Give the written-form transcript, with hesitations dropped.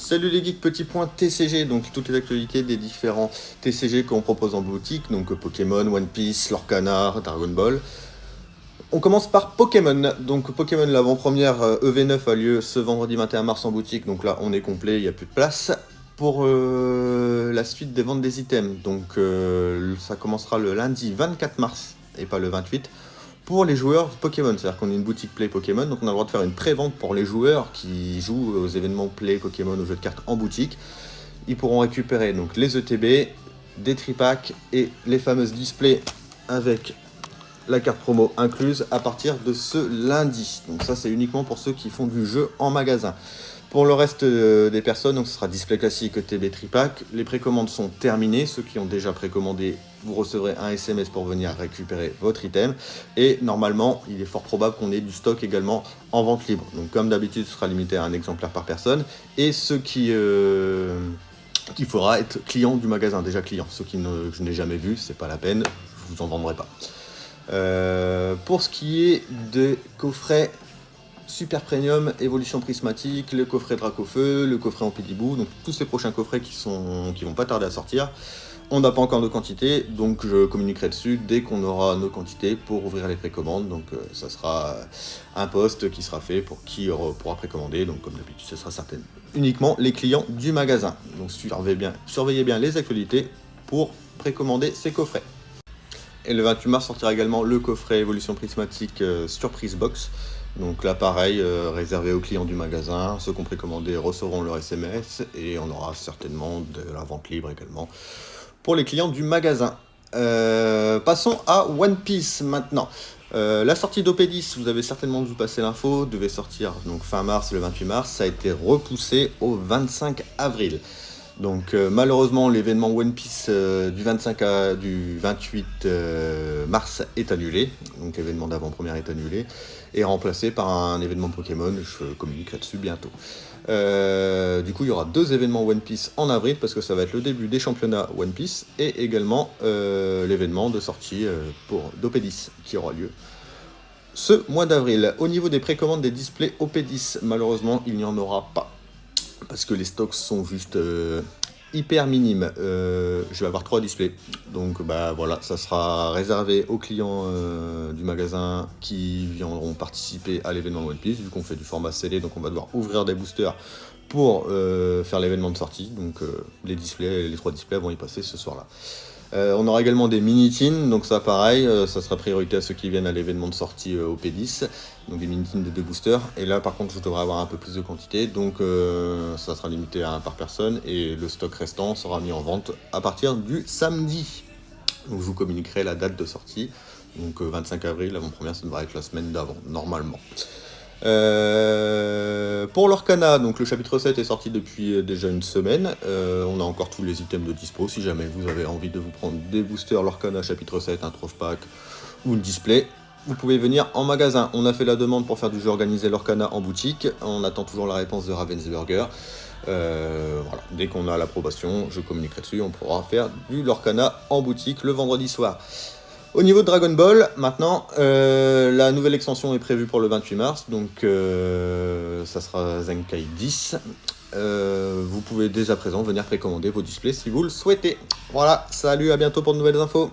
Salut les geeks, petit point TCG, donc toutes les actualités des différents TCG qu'on propose en boutique, donc Pokémon, One Piece, Lorcana, Dragon Ball. On commence par Pokémon. Donc Pokémon, l'avant-première EV9 a lieu ce vendredi 21 mars en boutique, donc là on est complet, il n'y a plus de place. Pour la suite des ventes des items, donc ça commencera le lundi 24 mars et pas le 28. Pour les joueurs Pokémon, c'est-à-dire qu'on est une boutique Play Pokémon, donc on a le droit de faire une pré-vente pour les joueurs qui jouent aux événements Play Pokémon, aux jeux de cartes en boutique. Ils pourront récupérer donc les ETB, des tripacks et les fameuses displays avec la carte promo incluse à partir de ce lundi. Donc ça c'est uniquement pour ceux qui font du jeu en magasin. Pour le reste des personnes, donc ce sera display classique, ETB, tripack. Les précommandes sont terminées. Ceux qui ont déjà précommandé, vous recevrez un SMS pour venir récupérer votre item. Et normalement, il est fort probable qu'on ait du stock également en vente libre. Donc comme d'habitude, ce sera limité à un exemplaire par personne. Et ceux qu'il faudra être client du magasin, déjà client. Ceux que je n'ai jamais vus, c'est pas la peine, je vous en vendrai pas. Pour ce qui est des coffrets Super Premium, Évolution Prismatique, le coffret Dracofeu, le coffret Ampidibou, donc tous ces prochains coffrets qui vont pas tarder à sortir. On n'a pas encore de quantité, donc je communiquerai dessus dès qu'on aura nos quantités pour ouvrir les précommandes. Donc ça sera un post qui sera fait pour qui pourra précommander. Donc comme d'habitude, ce sera certainement uniquement les clients du magasin. Donc surveillez bien les actualités pour précommander ces coffrets. Et le 28 mars sortira également le coffret Évolution Prismatique Surprise Box. Donc là pareil, réservé aux clients du magasin, ceux qui ont précommandé recevront leur SMS et on aura certainement de la vente libre également pour les clients du magasin. Passons à One Piece maintenant. La sortie d'OP10, vous avez certainement vu passer l'info, devait sortir donc fin mars, le 28 mars, ça a été repoussé au 25 avril. Donc malheureusement l'événement One Piece du 28 mars est annulé, donc l'événement d'avant-première est annulé, et remplacé par un événement Pokémon, je communiquerai dessus bientôt. Du coup il y aura deux événements One Piece en avril, parce que ça va être le début des championnats One Piece, et également l'événement de sortie d'OP10 qui aura lieu ce mois d'avril. Au niveau des précommandes des displays OP10, malheureusement il n'y en aura pas. Parce que les stocks sont juste hyper minimes. Je vais avoir 3 displays. Donc bah voilà, ça sera réservé aux clients du magasin qui viendront participer à l'événement One Piece, vu qu'on fait du format scellé, donc on va devoir ouvrir des boosters pour faire l'événement de sortie. Donc les 3 displays vont y passer ce soir-là. On aura également des mini-tins, donc ça pareil, ça sera priorité à ceux qui viennent à l'événement de sortie au P10, donc des mini-tins de 2 boosters, et là par contre je devrais avoir un peu plus de quantité, donc ça sera limité à 1 par personne, et le stock restant sera mis en vente à partir du samedi. Donc je vous communiquerai la date de sortie, donc 25 avril, avant-première, ça devrait être la semaine d'avant, normalement. Pour l'Orcana, donc le chapitre 7 est sorti depuis déjà une semaine. On a encore tous les items de dispo. Si jamais vous avez envie de vous prendre des boosters l'Orcana chapitre 7, un Troph Pack ou une display, vous pouvez venir en magasin. On a fait la demande pour faire du jeu organisé l'Orcana en boutique. On attend toujours la réponse de Ravensburger. Voilà. Dès qu'on a l'approbation, je communiquerai dessus. On pourra faire du l'Orcana en boutique le vendredi soir. Au niveau de Dragon Ball, maintenant, la nouvelle extension est prévue pour le 28 mars, donc ça sera Zenkai 10. Vous pouvez dès à présent venir précommander vos displays si vous le souhaitez. Voilà, salut, à bientôt pour de nouvelles infos.